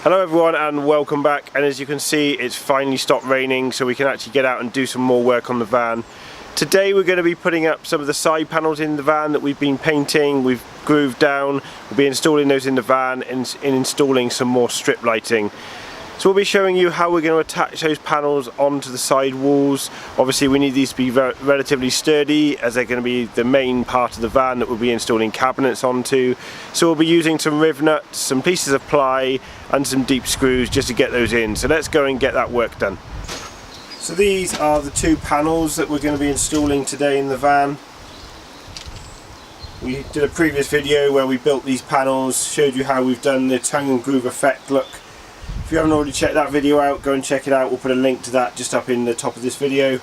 Hello everyone and welcome back, and as you can see it's finally stopped raining so we can actually get out and do some more work on the van. Today we're going to be putting up some of the side panels in the van that we've been painting, we've grooved down. We'll be installing those in the van and installing some more strip lighting. So we'll be showing you how we're going to attach those panels onto the side walls. Obviously we need these to be relatively sturdy as they're going to be the main part of the van that we'll be installing cabinets onto. So we'll be using some riv nuts, some pieces of ply and some deep screws just to get those in. So let's go and get that work done. So these are the two panels that we're going to be installing today in the van. We did a previous video where we built these panels, showed you how we've done the tongue and groove effect look. If you haven't already checked that video out, go and check it out. We'll put a link to that just up in the top of this video.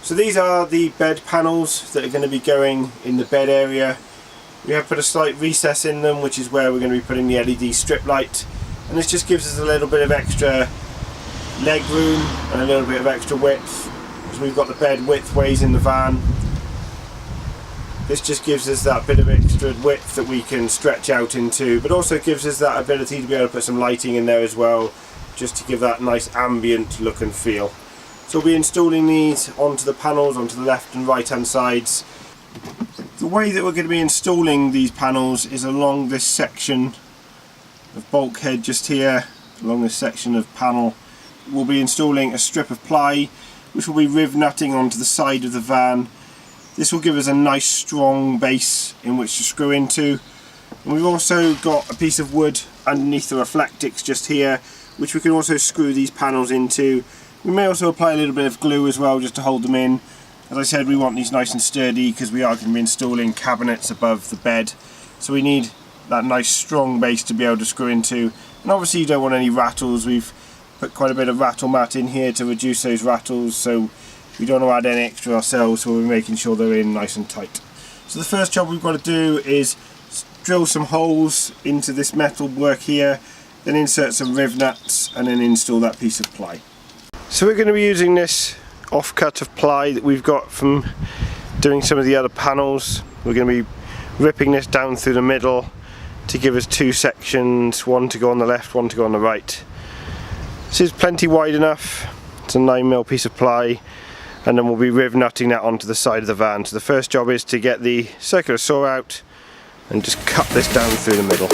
So these are the bed panels that are going to be going in the bed area. We have put a slight recess in them, which is where we're going to be putting the LED strip light, and this just gives us a little bit of extra leg room and a little bit of extra width, because we've got the bed width ways in the van. This just gives us that bit of extra width that we can stretch out into, but also gives us that ability to be able to put some lighting in there as well, just to give that nice ambient look and feel. So we'll be installing these onto the panels, onto the left and right hand sides. The way that we're going to be installing these panels is along this section of bulkhead just here, along this section of panel. We'll be installing a strip of ply which will be riv nutting onto the side of the van. This will give us a nice strong base in which to screw into. And we've also got a piece of wood underneath the reflectix just here, which we can also screw these panels into. We may also apply a little bit of glue as well just to hold them in. As I said, we want these nice and sturdy because we are going to be installing cabinets above the bed. So we need that nice strong base to be able to screw into. And obviously you don't want any rattles. We've put quite a bit of rattle mat in here to reduce those rattles, so we don't want to add any extra ourselves, so we're making sure they're in nice and tight. So the first job we've got to do is drill some holes into this metal work here, then insert some riv nuts and then install that piece of ply. So we're going to be using this offcut of ply that we've got from doing some of the other panels. We're going to be ripping this down through the middle to give us two sections, one to go on the left, one to go on the right. This is plenty wide enough. It's a 9mm piece of ply, and then we'll be riv nutting that onto the side of the van. So the first job is to get the circular saw out and just cut this down through the middle.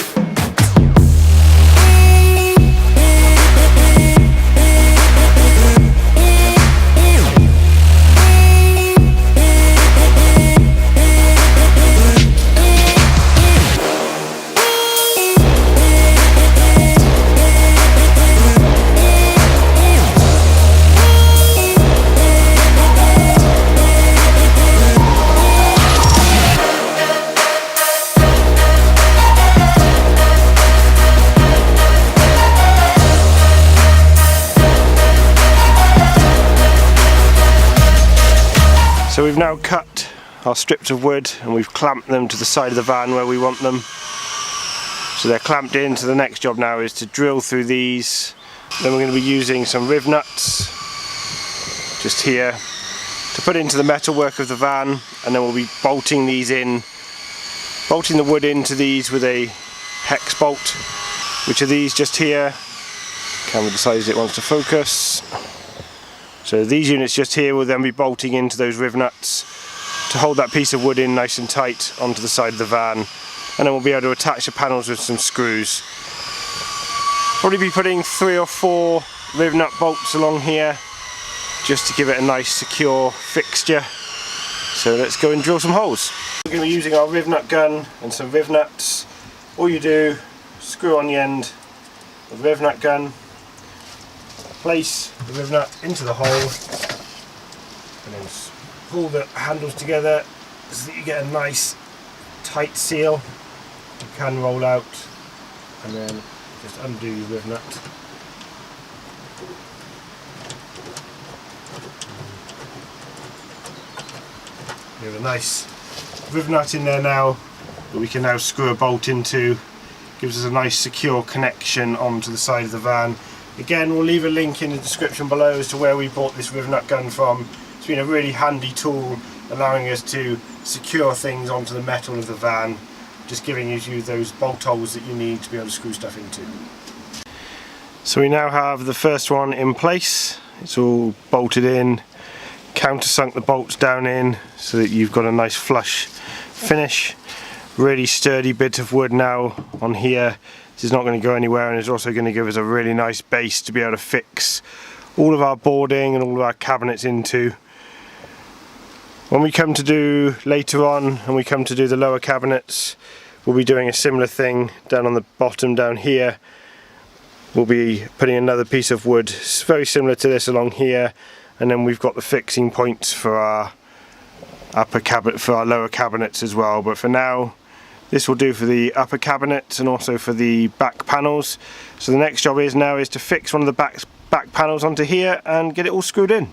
So we've now cut our strips of wood and we've clamped them to the side of the van where we want them. So they're clamped in, so the next job now is to drill through these. Then we're going to be using some riv nuts just here to put into the metalwork of the van, and then we'll be bolting these in, bolting the wood into these with a hex bolt, which are these just here. Camera decides it wants to focus. So these units just here will then be bolting into those riv nuts to hold that piece of wood in nice and tight onto the side of the van, and then we'll be able to attach the panels with some screws. Probably be putting 3 or 4 riv nut bolts along here just to give it a nice secure fixture. So let's go and drill some holes. We're going to be using our riv nut gun and some riv nuts. All you do, screw on the end of the riv nut gun, place the riv nut into the hole and then pull the handles together so that you get a nice tight seal. You can roll out and then just undo your riv nut. We have a nice riv nut in there now that we can now screw a bolt into. Gives us a nice secure connection onto the side of the van. Again, we'll leave a link in the description below as to where we bought this riv nut gun from. It's been a really handy tool, allowing us to secure things onto the metal of the van, just giving you those bolt holes that you need to be able to screw stuff into. So we now have the first one in place. It's all bolted in, countersunk the bolts down in so that you've got a nice flush finish. Really sturdy bit of wood now on here. This is not going to go anywhere, and it's also going to give us a really nice base to be able to fix all of our boarding and all of our cabinets into. When we come to do later on, and we come to do the lower cabinets, we'll be doing a similar thing down on the bottom down here. We'll be putting another piece of wood very similar to this along here, and then we've got the fixing points for our upper cabinet, for our lower cabinets as well. But for now, this will do for the upper cabinets and also for the back panels. So the next job is to fix one of the back panels onto here and get it all screwed in.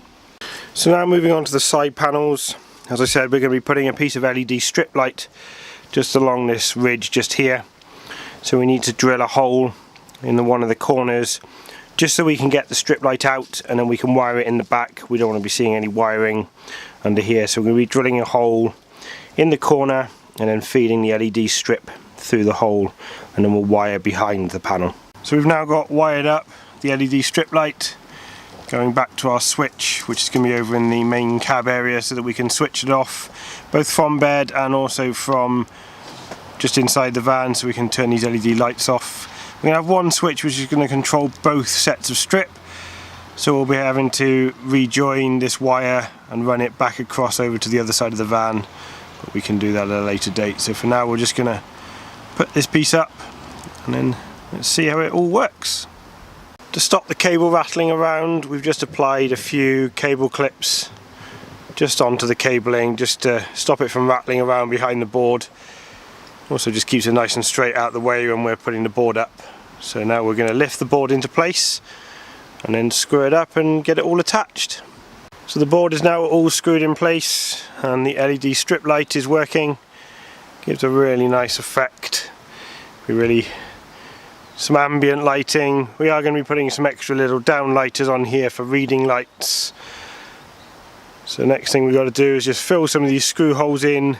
So now moving on to the side panels. As I said, we're going to be putting a piece of LED strip light just along this ridge just here. So we need to drill a hole in one of the corners just so we can get the strip light out, and then we can wire it in the back. We don't want to be seeing any wiring under here, so we're going to be drilling a hole in the corner and then feeding the LED strip through the hole, and then we'll wire behind the panel. So we've now got wired up the LED strip light, going back to our switch, which is going to be over in the main cab area, so that we can switch it off both from bed and also from just inside the van, so we can turn these LED lights off. We're going to have one switch which is going to control both sets of strip, so we'll be having to rejoin this wire and run it back across over to the other side of the van, but we can do that at a later date. So for now we're just going to put this piece up and then let's see how it all works. To stop the cable rattling around, we've just applied a few cable clips just onto the cabling, just to stop it from rattling around behind the board. Also just keeps it nice and straight out the way when we're putting the board up. So now we're going to lift the board into place and then screw it up and get it all attached. So the board is now all screwed in place and the LED strip light is working. Gives a really nice effect. Some ambient lighting. We are going to be putting some extra little downlighters on here for reading lights. So the next thing we've got to do is just fill some of these screw holes in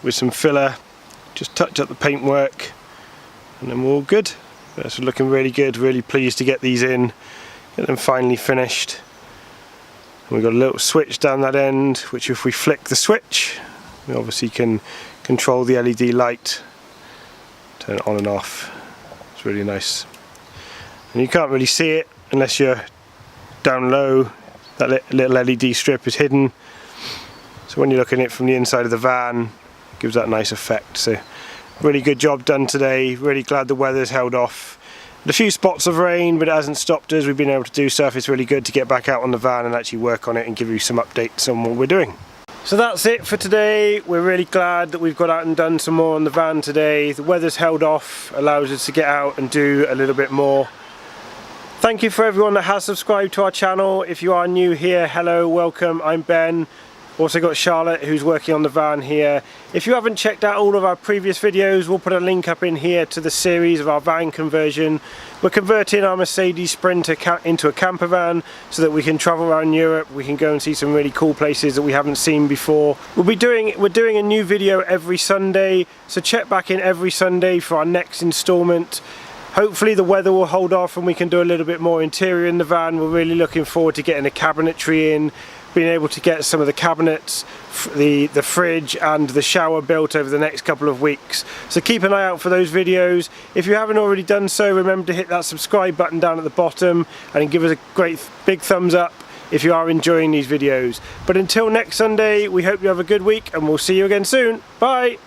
with some filler. Just touch up the paintwork and then we're all good. That's looking really good, really pleased to get these in, get them finally finished. And we've got a little switch down that end, which if we flick the switch, we obviously can control the LED light, turn it on and off. It's really nice. And you can't really see it unless you're down low. That little LED strip is hidden. So when you're looking at it from the inside of the van, it gives that nice effect. So really good job done today. Really glad the weather's held off. Had a few spots of rain, but it hasn't stopped us. We've been able to do stuff. It's really good to get back out on the van and actually work on it and give you some updates on what we're doing. So that's it for today. We're really glad that we've got out and done some more on the van today. The weather's held off, allows us to get out and do a little bit more. Thank you for everyone that has subscribed to our channel. If you are new here, hello, welcome. I'm Ben. Also got Charlotte, who's working on the van here. If you haven't checked out all of our previous videos, we'll put a link up in here to the series of our van conversion. We're converting our Mercedes Sprinter into a camper van so that we can travel around Europe. We can go and see some really cool places that we haven't seen before. We're doing a new video every Sunday, so check back in every Sunday for our next installment. Hopefully the weather will hold off and we can do a little bit more interior in the van. We're really looking forward to getting the cabinetry in, being able to get some of the cabinets, the fridge and the shower built over the next couple of weeks. So keep an eye out for those videos. If you haven't already done so, remember to hit that subscribe button down at the bottom and give us a great big thumbs up if you are enjoying these videos. But until next Sunday, we hope you have a good week and we'll see you again soon. Bye!